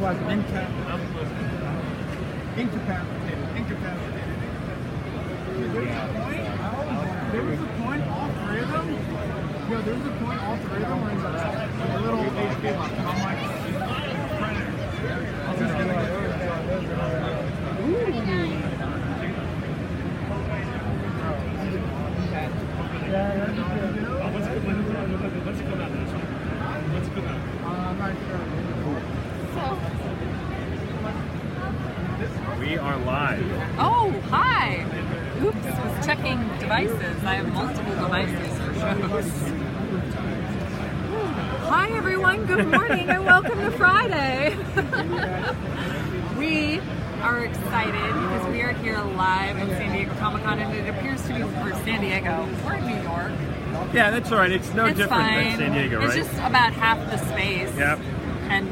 Incapacitated. There was a point, all three of them. Yo, there was a point, all three of them were in the little HP box. And I'm like, I'm just gonna We are live. Oh, hi! Oops, was checking devices. I have multiple devices for shows. Hi everyone, good morning and welcome to Friday. We are excited because we are here live at San Diego Comic-Con, and it appears to be for San Diego. We're in New York. Yeah, that's all right. It's no different than San Diego, right? It's just about half the space. Yep. And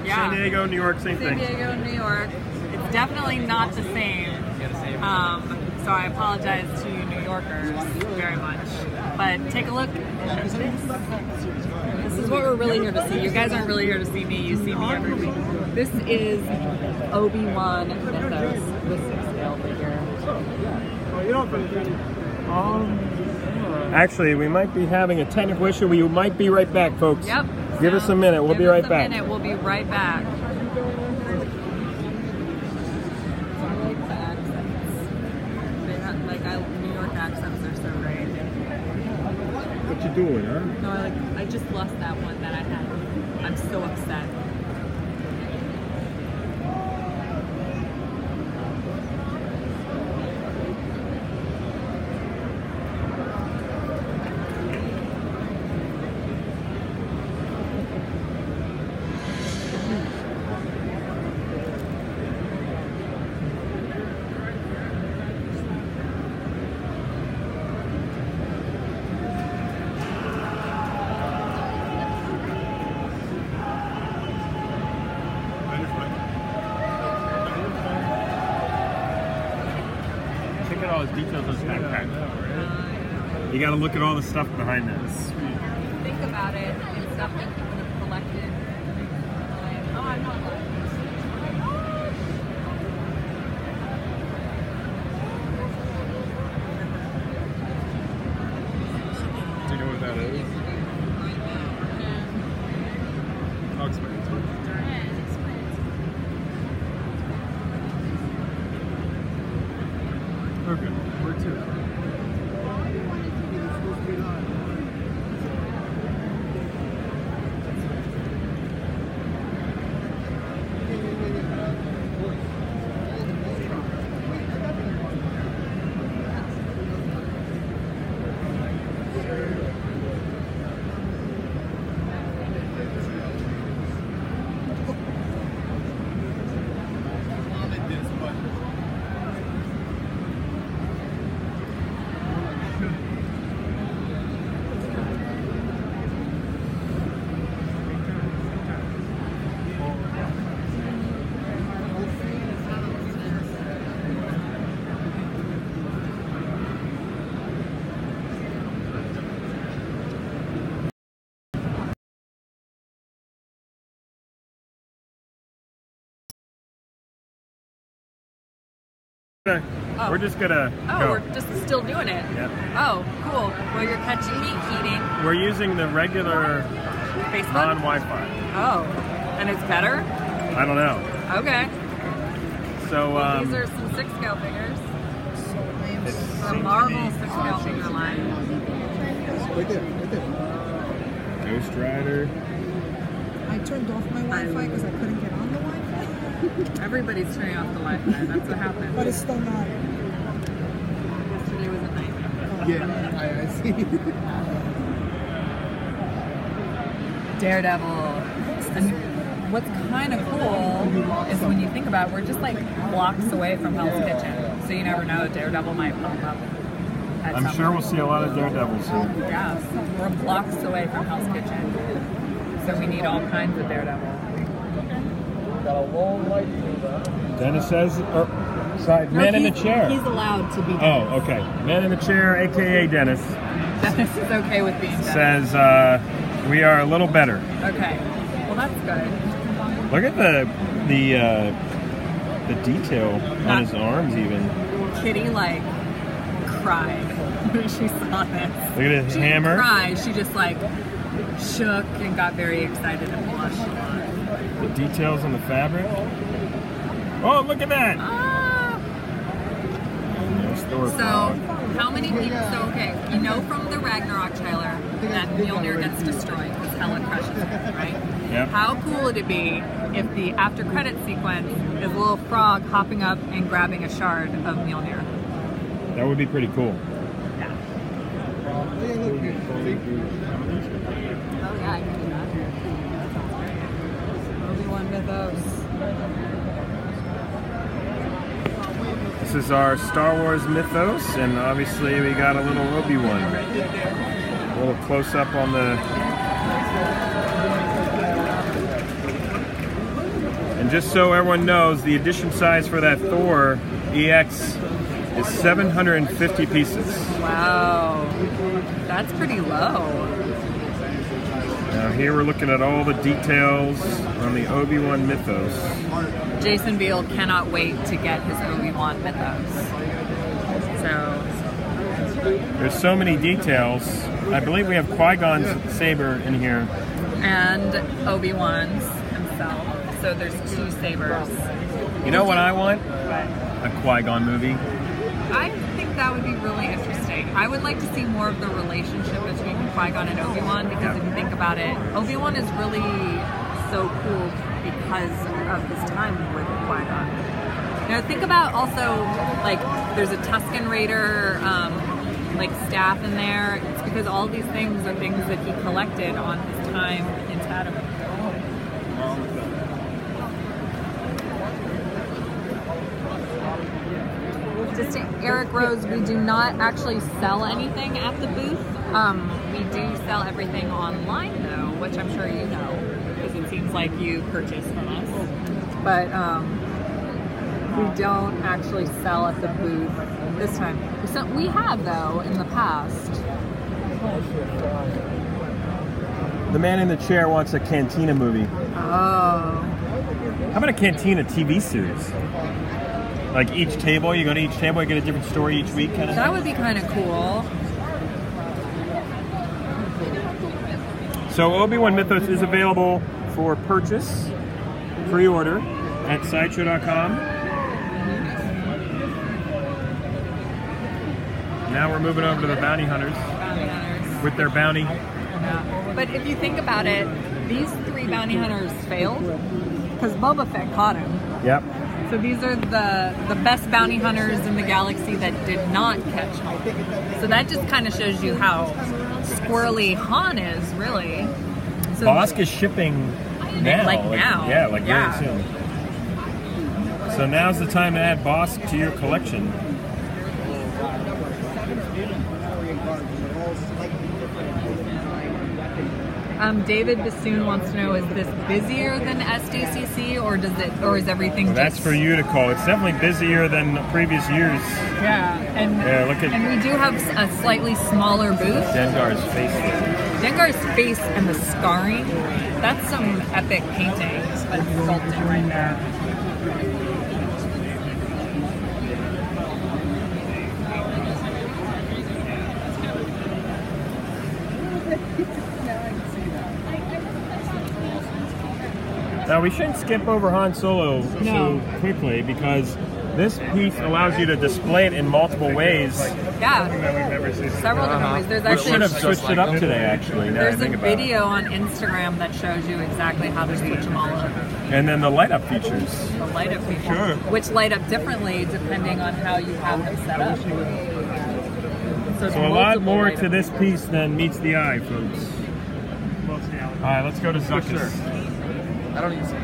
yeah. San Diego, New York, same thing. San Diego, New York. It's definitely not the same. So I apologize to you New Yorkers very much. But take a look at this. This is what we're really here to see. You guys aren't really here to see me. You see me every week. This is Obi-Wan Mythos, the 6-scale figure. Actually, we might be having a technical issue. We might be right back, folks. Yep. Give us a minute. We'll be right back. We'll be right back. New York accents are so great. What you doing, huh? No, I just lost that one that I had. I'm so upset. All his details on his backpack. You got to look at all the stuff behind this. Think about it. It's stuff that people have collected. Oh, I'm not. Do you know what that is? How expensive? Okay, where to? Oh. We're just gonna go. We're just still doing it. Yep. Oh, cool. Well, you're catching me eating. We're using the regular Facebook? non-Wi-Fi. Oh, and it's better? I don't know. Okay. So these are some 6-scale figures. it's A Marvel 6-scale figure line. Right there. Ghost Rider. I turned off my Wi-Fi because I couldn't get on the Wi-Fi. Everybody's turning off the Wi-Fi. That's what happened. But it's still not. Yesterday was a nightmare. Yeah, I see. Daredevil. And what's kind of cool is when you think about it, we're just like blocks away from Hell's Kitchen. So you never know, Daredevil might pop up. I'm sure we'll see a lot of Daredevils here. Yes, we're blocks away from Hell's Kitchen. So we need all kinds of Daredevil. Dennis says, man in the chair. He's allowed to be Dennis. Oh, okay. Man in the chair, aka Dennis. Dennis is okay with being Dennis. Says, we are a little better. Okay. Well, that's good. Look at the detail on his arms even. Kitty like cried when she saw this. Look at his hammer. She didn't cry. She just like shook and got very excited and blushed a lot. The details on the fabric. Oh, look at that! Ah. So, how many people? So, okay, you know from the Ragnarok trailer that Mjolnir gets destroyed because Hela crushes it, right? Yep. How cool would it be if the after credit sequence is a little frog hopping up and grabbing a shard of Mjolnir? That would be pretty cool. Yeah. Oh yeah, I can do that. Obi-Wan Mythos. This is our Star Wars mythos, and obviously we got a little Obi-Wan. A little close-up on the... And just so everyone knows, the edition size for that Thor EX is 750 pieces. Wow. That's pretty low. Now here we're looking at all the details on the Obi-Wan mythos. Jason Beale cannot wait to get his Obi-Wan mythos. So There's so many details. I believe we have Qui-Gon's saber in here. And Obi-Wan's himself. So there's 2 sabers. You know what I want? But A Qui-Gon movie. I think that would be really interesting. I would like to see more of the relationship between Qui-Gon and Obi-Wan, because if you think about it, Obi-Wan is really so cool because of his time with Qui-Gon. You know, think about also, like, there's a Tusken Raider, like, staff in there. It's because all these things are things that he collected on his time in Tatooine. Just to Eric Rose, we do not actually sell anything at the booth. We do sell everything online, though, which I'm sure you know, because it seems like you purchase from us. But we don't actually sell at the booth this time. So we have, though, in the past. The man in the chair wants a Cantina movie. Oh. How about a Cantina TV series? Like each table, you go to each table, you get a different story each week, kind of. That would be kind of cool. So Obi-Wan Mythos is available for purchase, pre-order at Sideshow.com. Now we're moving over to the bounty hunters with their bounty. Yeah. But if you think about it, these 3 bounty hunters failed because Boba Fett caught him. Yep. So these are the best bounty hunters in the galaxy that did not catch him. So that just kind of shows you how squirrely Han is, really. So, Bosk is shipping now. Like now. Yeah, like very soon. So now's the time to add Bosk to your collection. David Bassoon wants to know: is this busier than SDCC, or is everything? Well, that's for you to call. It's definitely busier than the previous years. Yeah, and we do have a slightly smaller booth. Dengar's face. Dengar's face and the scarring. That's some epic painting and sculpting right there. Now we shouldn't skip over Han Solo so quickly, because this piece allows you to display it in multiple ways. Yeah, several different ways. There's We should have actually switched it up today, actually. Now there's a video on Instagram that shows you exactly how to switch them all up. And then the light up features. The light up features, Sure. which light up differently depending on how you have them set up. So a lot more to this piece than meets the eye, folks. All right, let's go to Zuckus. I don't even see it.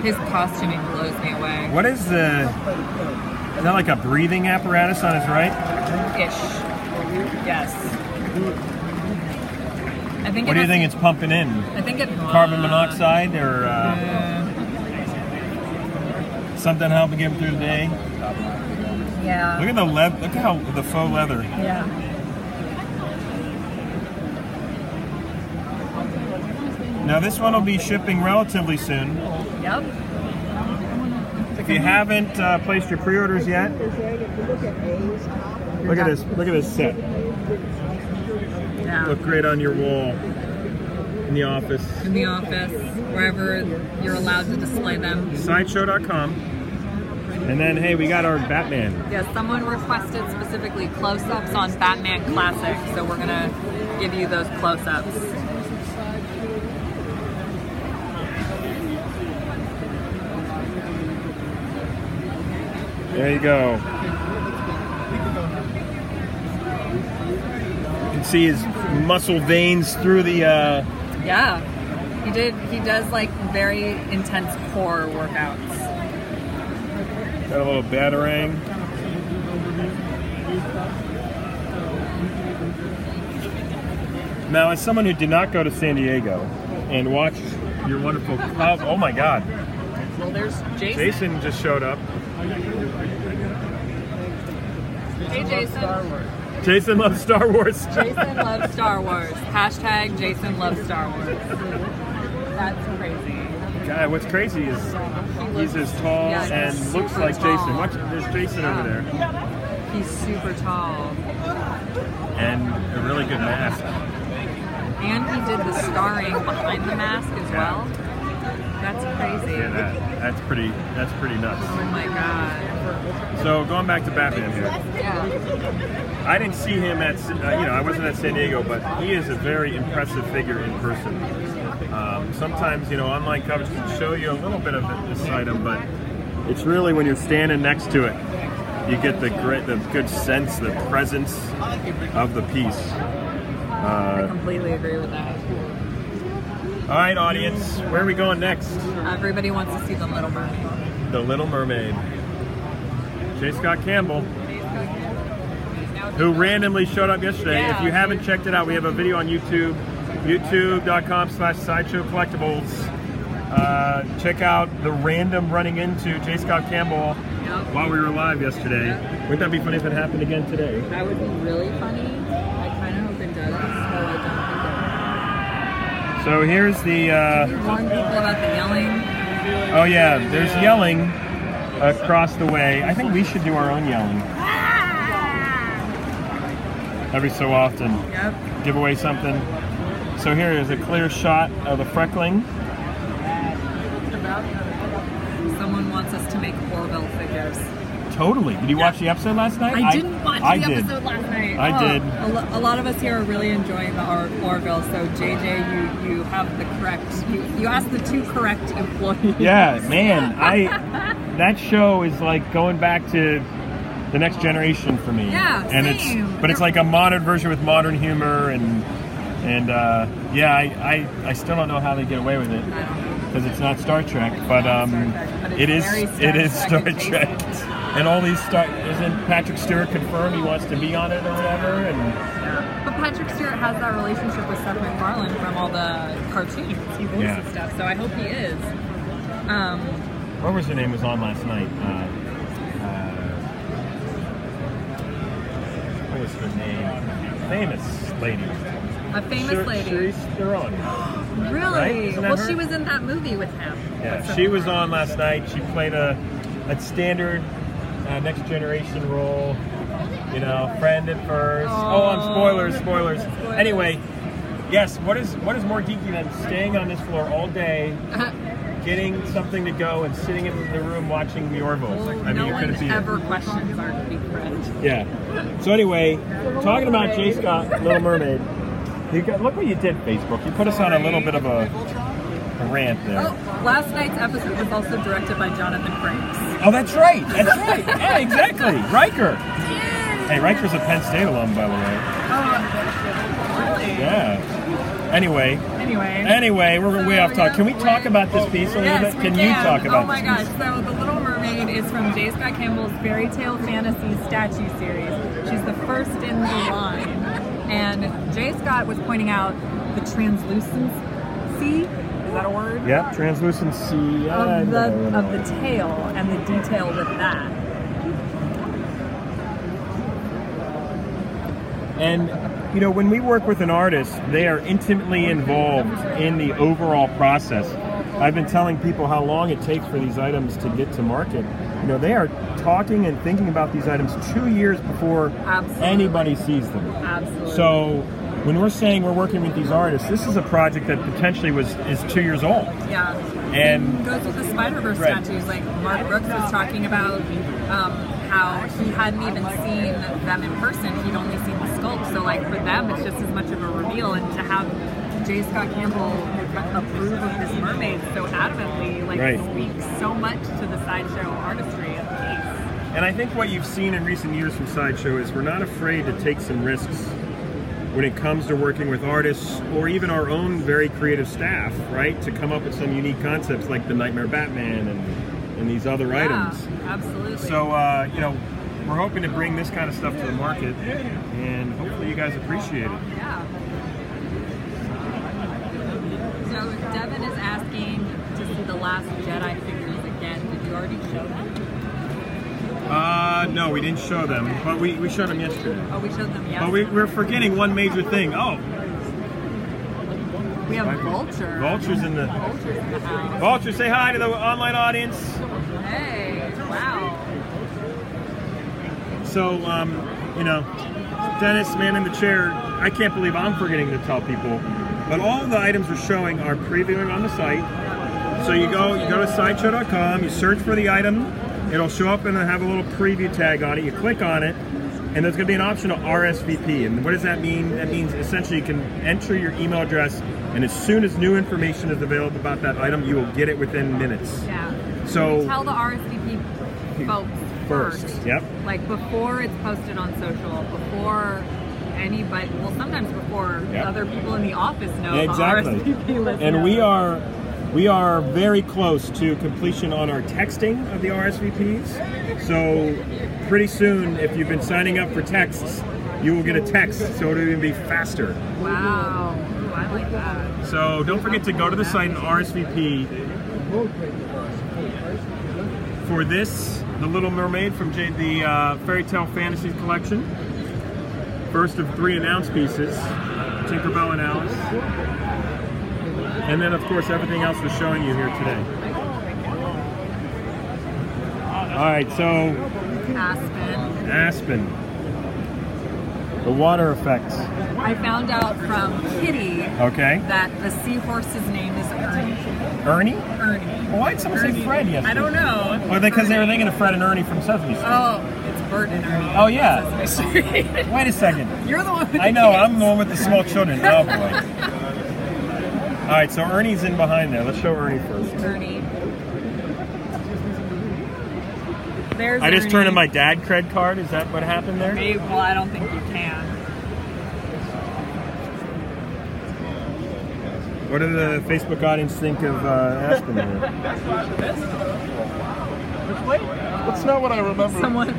His costuming blows me away. What is the... Is that like a breathing apparatus on his right? Ish. Yes. I think. What do you think it's pumping in? I think it. Carbon monoxide or something helping him through the day? Yeah. Look at the leather. Look at how the faux leather. Yeah. Now this one will be shipping relatively soon. Yep. If you haven't placed your pre-orders yet, look at this. Look at this set. Yeah. Look great on your wall, in the office. In the office, wherever you're allowed to display them. Sideshow.com. And then, hey, we got our Batman. Yeah, someone requested specifically close-ups on Batman Classic, so we're gonna give you those close-ups. There you go. You can see his muscle veins through the. Yeah, he does like very intense core workouts. Got a little batarang. Now, as someone who did not go to San Diego and watched your wonderful club, oh my God. Well, there's Jason. Jason just showed up. Hey, Jason. Jason loves Star Wars. Jason loves Star Wars. Hashtag Jason loves Star Wars. That's crazy. God, what's crazy is he's as tall and looks like Jason. Watch, there's Jason over there. He's super tall. And a really good mask. And he did the starring behind the mask as well. That's crazy. Yeah, that's pretty nuts. Oh my God. So going back to Batman here. Yeah. I didn't see him at, I wasn't at San Diego, but he is a very impressive figure in person. Sometimes, online coverage can show you a little bit of this item, but it's really when you're standing next to it, you get the good sense, the presence of the piece. I completely agree with that. All right, audience, where are we going next? Everybody wants to see The Little Mermaid. The Little Mermaid. J. Scott Campbell, who randomly showed up yesterday. Yeah. If you haven't checked it out, we have a video on YouTube, youtube.com/Sideshow Collectibles. Check out the random running into J. Scott Campbell while we were live yesterday. Wouldn't that be funny if it happened again today? That would be really funny. I kind of hope it does, so I don't So here's the... Can you warn people about the yelling? Oh yeah, there's yelling across the way. I think we should do our own yelling. Every so often. Yep. Give away something. So here is a clear shot of the freckling. Someone wants us to make Orville figures. Totally. Did you watch the episode last night? I didn't watch the episode last night. I did. A lot of us here are really enjoying the Orville. So JJ, you have the correct. You asked the two correct employees. Yeah, man. That show is like going back to the next generation for me. Yeah, and same. It's like a modern version with modern humor and I still don't know how they get away with it because it's not Star Trek, but it is Star Trek. And all these isn't Patrick Stewart confirmed he wants to be on it or whatever? And but Patrick Stewart has that relationship with Seth MacFarlane from all the cartoons. He voices stuff, so I hope he is. What was her name was on last night? What was her name? Famous lady. A famous lady. Charlize Theron. Really? Right? Well, she was in that movie with him. Yeah, she was on last night. She played a standard Next Generation role. Friend at first. Spoilers. Anyway, yes. What is more geeky than staying on this floor all day, getting something to go, and sitting in the room watching the Orville's? No one ever questions our geek friend. Yeah. So anyway, talking about J. Scott, Little Mermaid. Look what you did, Facebook. You put us on a little bit of a rant there. Oh, last night's episode was also directed by Jonathan Frakes. Oh, that's right. Yeah, exactly. Riker. Hey, Riker's a Penn State alum, by the way. Really? Yeah. Anyway, we're way off topic. Can we talk about this piece a little bit? Can you talk about this piece? Oh my gosh. So The Little Mermaid is from J. Scott Campbell's Fairy Tale Fantasy statue series. She's the first in the line. And J. Scott was pointing out the translucency, is that a word? Yeah, translucency of the tail and the detail with that. And you know, when we work with an artist, they are intimately involved in the overall process. I've been telling people how long it takes for these items to get to market. You know, they are talking and thinking about these items 2 years before anybody sees them. Absolutely. So when we're saying we're working with these artists, this is a project that potentially is 2 years old. Yeah. And it goes with the Spider-Verse statues. Like Mark Brooks was talking about how he hadn't even seen them in person. He'd only seen the sculpt. So like for them, it's just as much of a reveal. And to have J. Scott Campbell approve of this mermaid so adamantly, like speaks so much to the Sideshow artistry of the piece. And I think what you've seen in recent years from Sideshow is we're not afraid to take some risks when it comes to working with artists or even our own very creative staff, right? To come up with some unique concepts like the Nightmare Batman and these other items. Absolutely. So, you know, we're hoping to bring this kind of stuff to the market, and hopefully you guys appreciate it. Yeah. So Devin is asking to see the Last Jedi figures again. Did you already show them? No, we didn't show them, but we showed them yesterday. Oh, we showed them yesterday. But we're forgetting one major thing. Oh. We have Vulture. Vulture's in the house. Vulture, say hi to the online audience. Hey, wow. So, you know, Dennis, man in the chair, I can't believe I'm forgetting to tell people, but all the items we're showing are previewing on the site. So you go to sideshow.com, you search for the item, it'll show up and have a little preview tag on it. You click on it, and there's going to be an option to RSVP. And what does that mean? That means essentially you can enter your email address, and as soon as new information is available about that item, you will get it within minutes. Yeah. So tell the RSVP folks first. Yep. Like before it's posted on social, before anybody, well, sometimes before other people in the office know the RSVP list. And we are very close to completion on our texting of the RSVPs. So pretty soon, if you've been signing up for texts, you will get a text, so it'll even be faster. Wow. Ooh, I like that. So don't forget to go to the site and RSVP for this, the Little Mermaid from the Fairy Tale Fantasy Collection. First of 3 announced pieces, Tinkerbell and Alice. And then, of course, everything else we're showing you here today. All right, so Aspen. The water effects. I found out from Kitty that the seahorse's name is Ernie. Ernie? Ernie. Well, why'd someone say Fred yesterday? I don't know. Or because they were thinking of Fred and Ernie from Sesame Street. Oh, it's Bert and Ernie. Oh, yeah. Wait a second. You're the one with I know, I'm the one with the small children. Oh, boy. All right, so Ernie's in behind there. Let's show Ernie first. Ernie. There's I just Ernie. turned in my dad cred card. Is that what happened there? Maybe, well, I don't think you can. What do the Facebook audience think of Aspen here? That's not what I remember.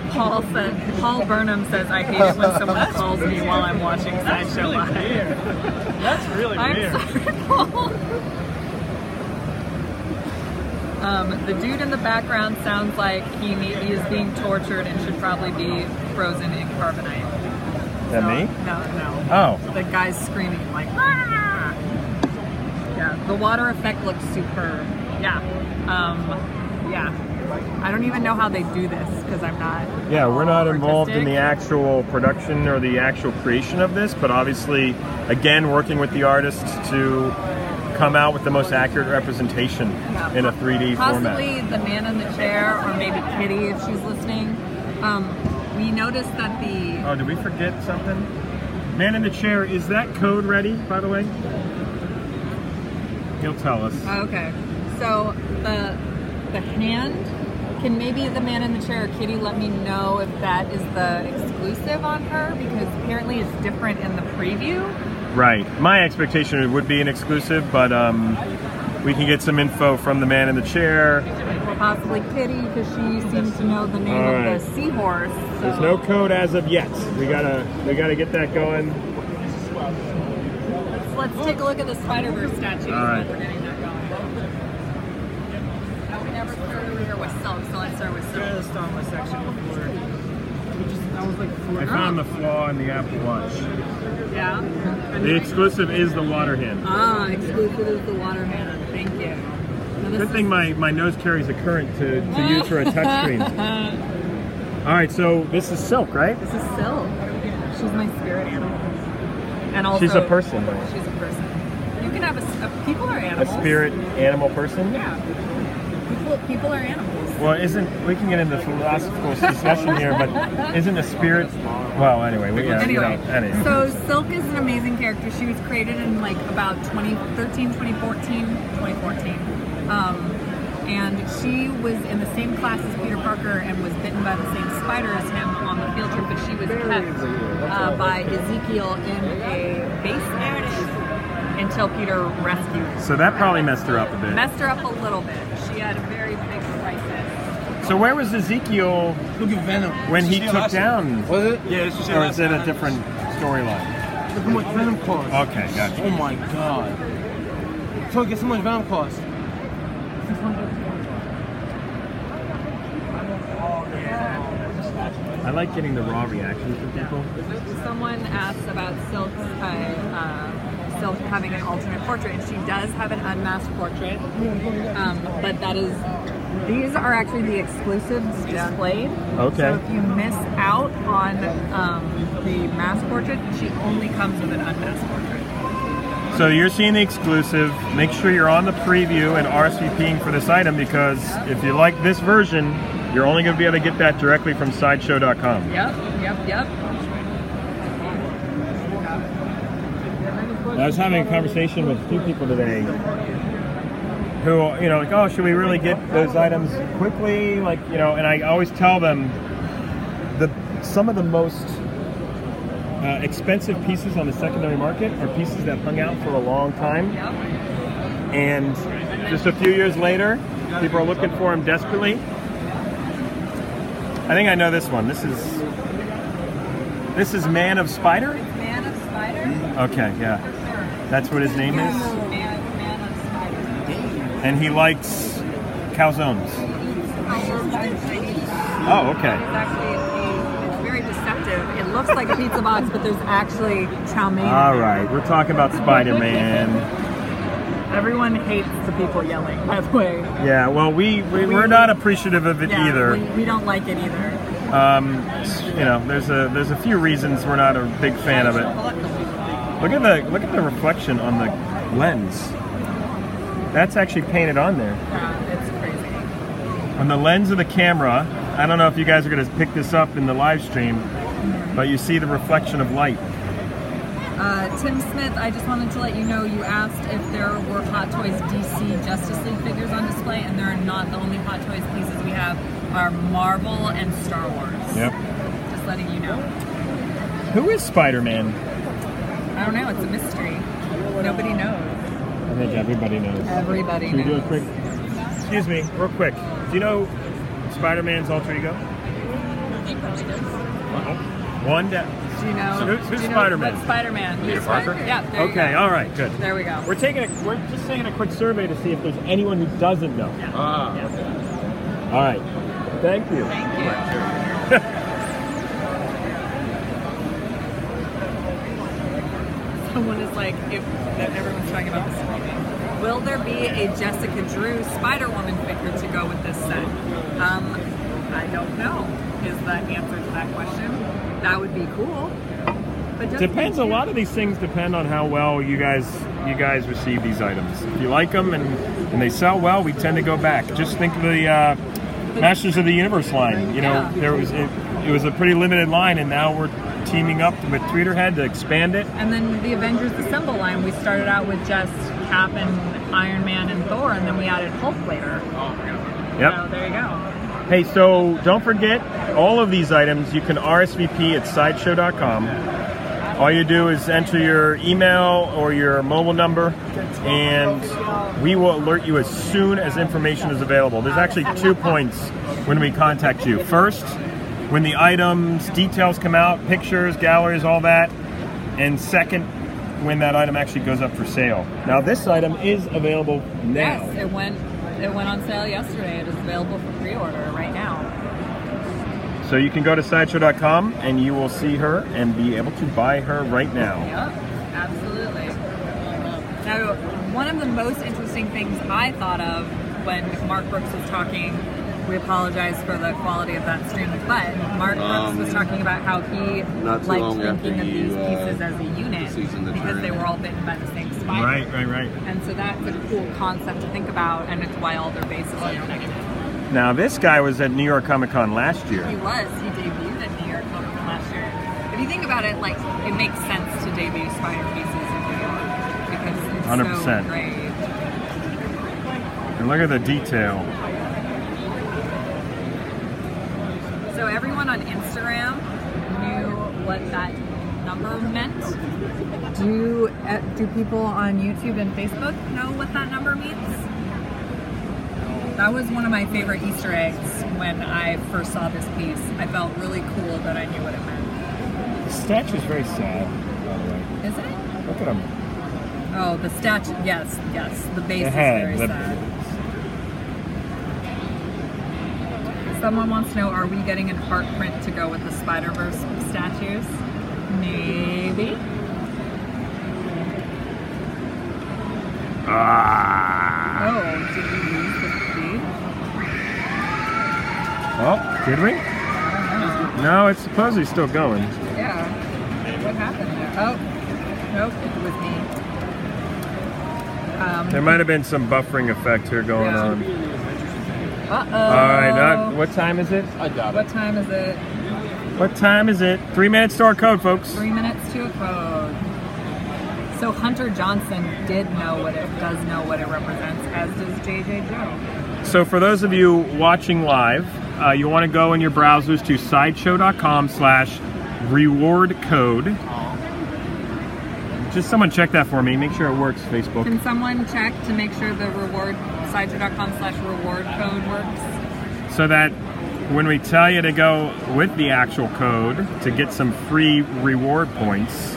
Paul Burnham says, I hate it when someone calls me while I'm watching Sideshow Live. That's really weird. I'm sorry, Paul. The dude in the background sounds like he is being tortured and should probably be frozen in carbonite. That me? No. Oh. The guy's screaming like, ah! Yeah, the water effect looks superb. Yeah. Yeah. I don't even know how they do this because I'm not. Yeah, we're not artistic. involved in the actual production or the actual creation of this, but obviously, again, working with the artists to come out with the most accurate representation in a 3D format. Possibly the man in the chair, or maybe Kitty if she's listening. We noticed that the... Oh, did we forget something? Man in the chair, is that code ready, by the way? He'll tell us. Okay. So the hand, can maybe the man in the chair or Kitty let me know if that is the exclusive on her? Because apparently it's different in the preview. Right. My expectation would be an exclusive, but we can get some info from the man in the chair. Or possibly Kitty, because she seems to know the name of the seahorse. So. There's no code as of yet. We gotta get that going. Let's take a look at the Spider-Verse statue. All right. We're getting that going. We never started here with silk, so let's start with silk. Just on my section before. I was like, I found the flaw in the Apple Watch. Yeah. The exclusive is the water hand. Ah, exclusive is the water hand. Thank you. Now, Good thing my nose carries a current to use for a touchscreen. All right, so this is Silk, right? This is Silk. She's my spirit animal. And also, She's a person, though. She's a person. You can have people are animals. A spirit animal person? Yeah. People are animals. Well, we can get into philosophical discussion here, but isn't a spirit, well, anyway. Anyway. So Silk is an amazing character. She was created in like about 2013, 2014. And she was in the same class as Peter Parker and was bitten by the same spider as him on the field trip, but she was kept by Ezekiel in a base narrative until Peter rescued her. So that probably messed her up a bit. Messed her up a little bit. She had a very big crisis. So where was Ezekiel when he took down? Was it? Yeah, or is it a different storyline? Look how much Venom cost. Okay, gotcha. Oh my god. So guess how much Venom cost? I like getting the raw reactions from people. Someone asked about Silk having an alternate portrait, and she does have an unmasked portrait. But these are actually the exclusives displayed. Okay. So if you miss out on the masked portrait, she only comes with an unmasked portrait. So you're seeing the exclusive. Make sure you're on the preview and RSVPing for this item, because if you like this version, you're only going to be able to get that directly from Sideshow.com. Yep. I was having a conversation with a few people today who, like, oh, should we really get those items quickly? Like, and I always tell them some of the most expensive pieces on the secondary market are pieces that hung out for a long time. Yep. And just a few years later, people are looking for them desperately. I think I know this one. This is Man of Spider? Man of Spider? Okay, yeah. That's what his name is? Man of Spider. And he likes calzones. Oh, okay. It's very deceptive. It looks like a pizza box, but there's actually chow mein. All right, we're talking about Spider-Man. Everyone hates the people yelling, by the way. Yeah, well, we're not appreciative of it either. We don't like it either. There's a few reasons we're not a big fan of it. Look at the reflection on the lens. That's actually painted on there. Yeah, it's crazy. On the lens of the camera, I don't know if you guys are going to pick this up in the live stream, but you see the reflection of light. Tim Smith, I just wanted to let you know, you asked if there were Hot Toys DC Justice League figures on display, and they're not. The only Hot Toys pieces we have are Marvel and Star Wars. Yep. Just letting you know. Who is Spider-Man? I don't know, it's a mystery. Nobody knows. I think everybody knows. Everybody Should we do knows. a quick... Excuse me, real quick. Do you know Spider-Man's alter ego? One down. Do you know? So who's do you know Spider-Man? What's Spider-Man? Peter Parker? Yeah, there you Okay, go. all right, good. There we go. We're just taking a quick survey to see if there's anyone who doesn't know. Yeah. Okay. All right. Thank you. Thank you. Someone is like, everyone's talking about this movie. Will there be a Jessica Drew Spider-Woman figure to go with this set? I don't know is the answer to that question. That would be cool. But Depends. A lot of these things depend on how well you guys receive these items. If you like them and they sell well, we tend to go back. Just think of the Masters of the Universe line. It was a pretty limited line, and now we're teaming up with Tweeterhead to expand it. And then the Avengers Assemble line, we started out with just Cap and Iron Man and Thor, and then we added Hulk later. Yep. So there you go. Hey, so don't forget, all of these items you can RSVP at Sideshow.com. All you do is enter your email or your mobile number, and we will alert you as soon as information is available. There's actually 2 points when we contact you. First, when the items, details come out, pictures, galleries, all that. And second, when that item actually goes up for sale. Now, this item is available now. Yes, it went on sale yesterday. It is available for pre-order right now. So you can go to sideshow.com and you will see her and be able to buy her right now. Yep, absolutely. Now, one of the most interesting things I thought of when Mark Brooks was talking, we apologize for the quality of that stream, but Mark Brooks was talking about how he liked thinking of these pieces as a unit because they were all bitten by the same spider. Right. And so that's a cool concept to think about, and it's why all their bases are connected. Now this guy was at New York Comic Con last year. He was. He debuted at New York Comic Con last year. If you think about it, like, it makes sense to debut spider pieces in New York because it's 100%. so great. And look at the detail. So everyone on Instagram knew what that number meant. Do people on YouTube and Facebook know what that number means? That was one of my favorite Easter eggs when I first saw this piece. I felt really cool that I knew what it meant. The statue's very sad, by the way. Is it? Look at him. Oh, the statue, yes. The base The is head. very sad. Someone wants to know, are we getting an art print to go with the Spider-Verse statues? Maybe. Oh, did we lose the feed? Oh, did we? No, it's supposedly still going. Yeah. What happened there? Oh, nope, it was me. There might have been some buffering effect here going on. Uh-oh. All right, what time is it? I got it. What time is it? What time is it? 3 minutes to our code, folks. 3 minutes to a code. So Hunter Johnson does know what it represents, as does JJ Joe. So for those of you watching live, you want to go in your browsers to sideshow.com/reward code. Just someone check that for me. Make sure it works, Facebook. Can someone check to make sure the sideshow.com/reward code works? So that when we tell you to go with the actual code to get some free reward points.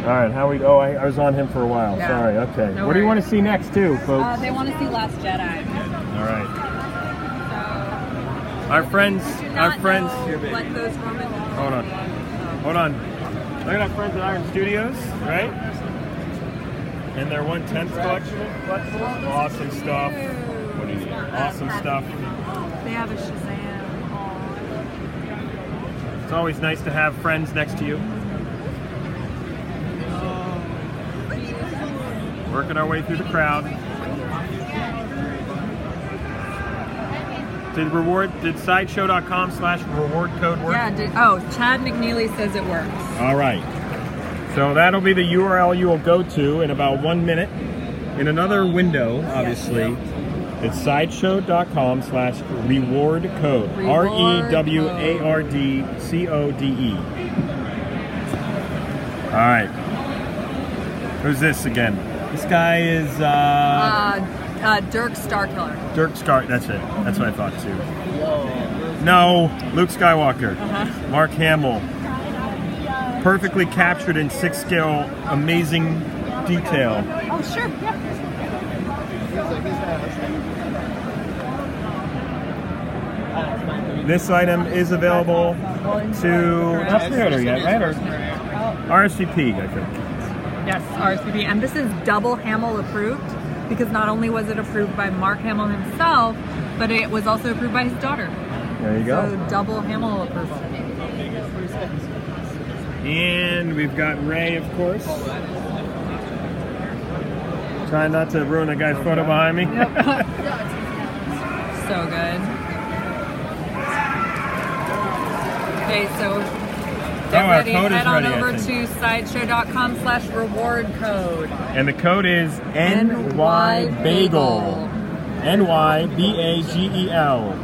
All right, how we? Oh, I was on him for a while. Yeah. Sorry. Okay. No What do you worries. want to see next, too, folks? They want to see Last Jedi. All right. Our friends. What those Roman? Hold on. Look at our friends at Iron Studios, right? And their 1/10 collection. Awesome stuff. Awesome stuff. They have a Shazam. It's always nice to have friends next to you. Working our way through the crowd. Did sideshow.com/reward code work? Yeah, Chad McNeely says it works. All right. So that'll be the URL you will go to in about 1 minute. In another window, obviously, it's sideshow.com/reward code. REWARDCODE. All right. Who's this again? This guy is Dirk Starkiller. Dirk Star. That's it. That's what I thought too. No, Luke Skywalker. Mark Hamill. Perfectly captured in 6 scale, amazing detail. Oh, sure. Yeah. This item is available to not pre-order yet, right? Or RSVP, I think. Yes, RSVP. And this is double Hamill approved because not only was it approved by Mark Hamill himself, but it was also approved by his daughter. There you go. So double Hamill approval. And we've got Ray, of course. Trying not to ruin the guy's photo behind me. Yep. So good. Okay, so get ready. Head on over to sideshow.com/reward code. And the code is NYBagel. NYBAGEL.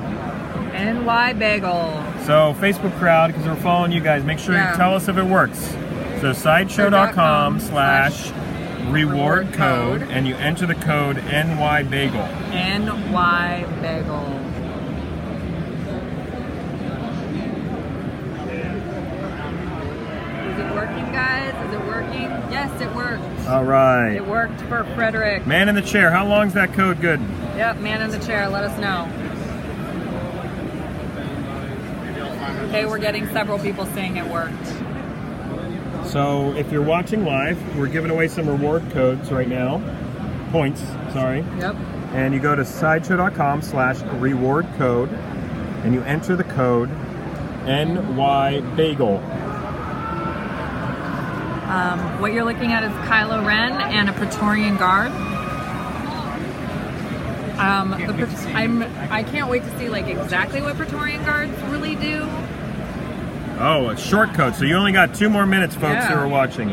NYBagel. So Facebook crowd, because we're following you guys, make sure you tell us if it works. So sideshow.com/reward code, and you enter the code NYBagel. NYBagel. Is it working, guys? Is it working? Yes, it worked. All right. It worked for Frederick. Man in the chair, how long is that code good? Yep, man in the chair, let us know. Okay, we're getting several people saying it worked. So if you're watching live, we're giving away some reward codes right now. Points, sorry. Yep. And you go to sideshow.com/reward code and you enter the code NYBagel. What you're looking at is Kylo Ren and a Praetorian Guard. I can't wait to see like exactly what Praetorian Guards really do. Oh, a short code. So you only got 2 more minutes, folks, who are watching.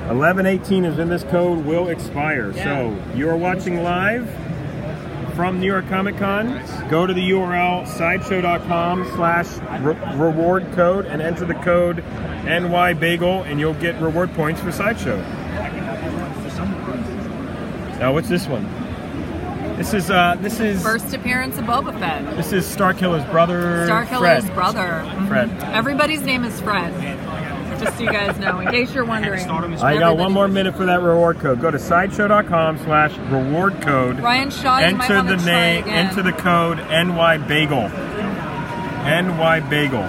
11:18 is when this code will expire. Yeah. So you are watching live from New York Comic Con. Go to the URL sideshow.com/reward code and enter the code NYBagel and you'll get reward points for Sideshow. Now what's this one? This is First appearance of Boba Fett. This is Starkiller's brother. Starkiller's brother. Fred. Everybody's name is Fred. Just so you guys know, in case you're wondering. I got 1 more minute for that reward code. Go to sideshow.com/reward code. Ryan Shaw, you might want to try again. Enter the code NYBagel. NYBagel.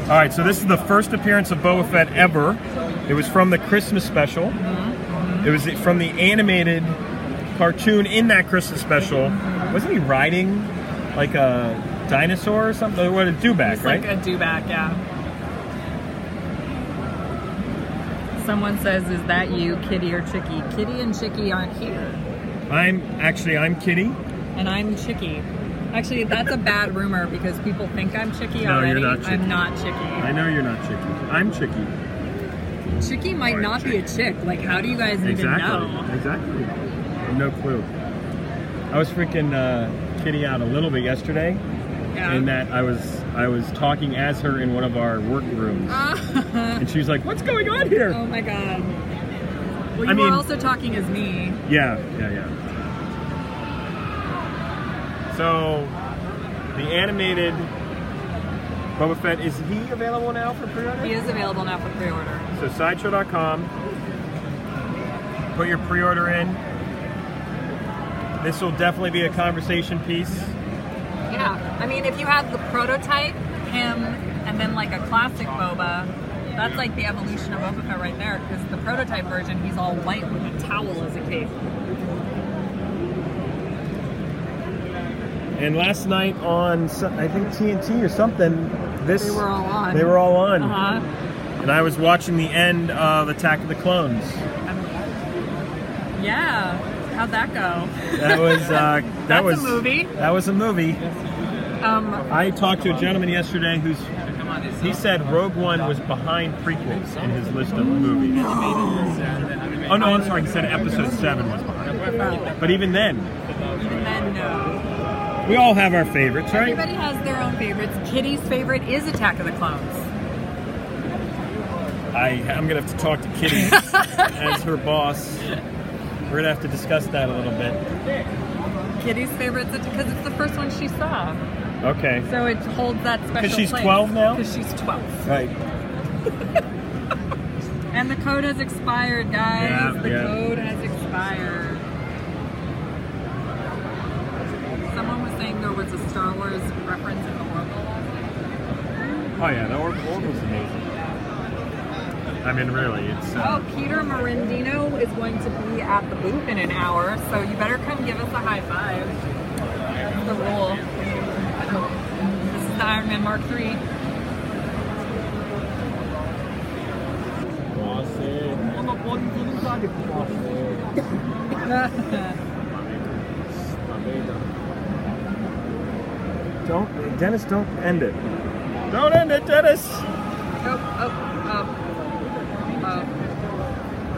All right, so this is the first appearance of Boba Fett ever. It was from the Christmas special. It was from the animated cartoon in that Christmas special. Wasn't he riding like a dinosaur or something? What, a dewback, right? Like a dewback, yeah. Someone says, is that you, Kitty or Chicky? Kitty and Chicky aren't here. I'm Kitty. And I'm Chicky. Actually, that's a bad rumor because people think I'm Chicky No, already. you're not Chicky. I'm not Chicky. I know you're not Chicky. I'm Chicky. Chicky might not be a chick. Like, how do you guys even know? Exactly. I have no clue. I was freaking Kitty out a little bit yesterday, in that I was talking as her in one of our work rooms, and she was like, "What's going on here?" Oh my god. Well, you were also talking as me. Yeah. So, the animated Boba Fett, is he available now for pre-order? He is available now for pre-order. So sideshow.com, put your pre-order in. This will definitely be a conversation piece. Yeah, I mean, if you have the prototype, him, and then like a classic Boba, that's like the evolution of Boba Fett right there, because the prototype version, he's all white with a towel as a cape. And last night on, I think TNT or something, they were all on. They were all on. Uh-huh. And I was watching the end of Attack of the Clones. Yeah, how'd that go? That was a movie. That was a movie. I talked to a gentleman yesterday he said Rogue One was behind prequels in his list of movies. No. Oh no, I'm sorry. He said Episode 7 was behind. But even then. No. We all have our favorites, right? Everybody has their own favorites. Kitty's favorite is Attack of the Clones. I'm going to have to talk to Kitty as her boss. We're going to have to discuss that a little bit. Kitty's favorite is because it's the first one she saw. Okay. So it holds that special Because she's place. 12 now? Because she's 12. Right. And the code has expired, guys. Yeah, the code has expired. Someone was saying there was a Star Wars reference in the Oracle. Oh yeah, the Oracle's amazing. I mean, really, it's... Oh, Peter Marindino is going to be at the booth in an hour, so you better come give us a high five. That's the rule. This is the Iron Man Mark III. Dennis, don't end it. Don't end it, Dennis! Oh.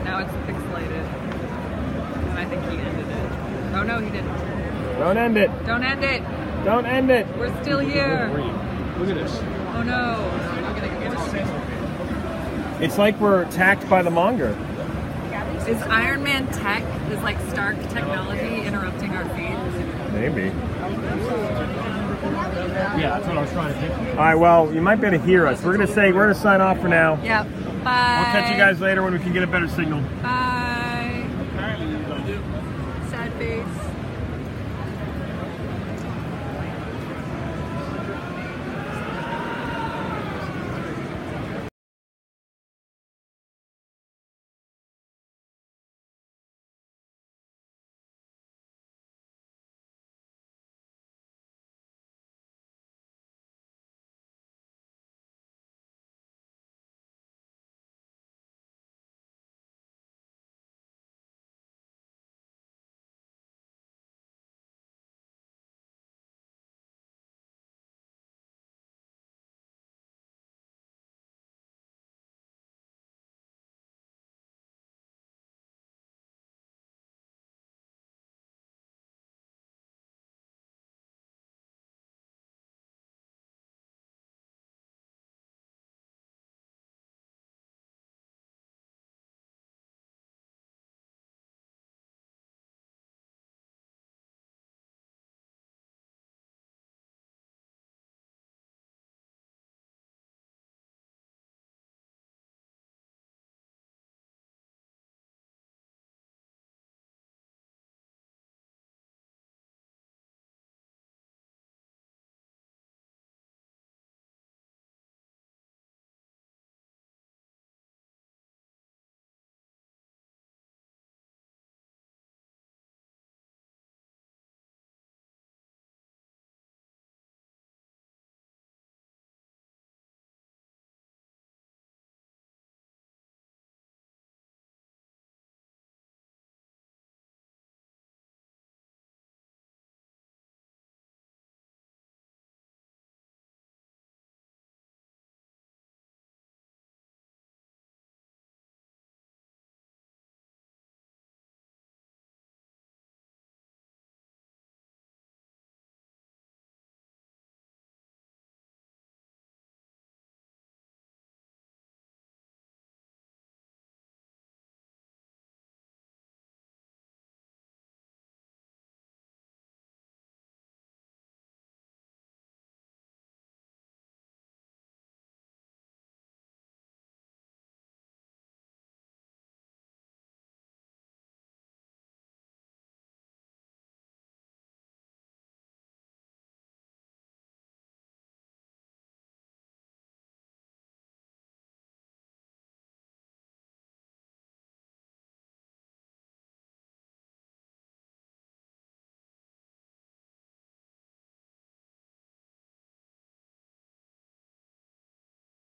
Now it's pixelated. And I think he ended it. Oh no, he didn't. Don't end it! Don't end it! Don't end it! We're still here! Look at this. Oh no! It's like we're attacked by the monger. Is Iron Man tech, is like Stark technology interrupting our feed? Maybe. Yeah, that's what I was trying to think. All right, well, you might be able to hear us. We're gonna sign off for now. Yep. Bye. We'll catch you guys later when we can get a better signal. Bye.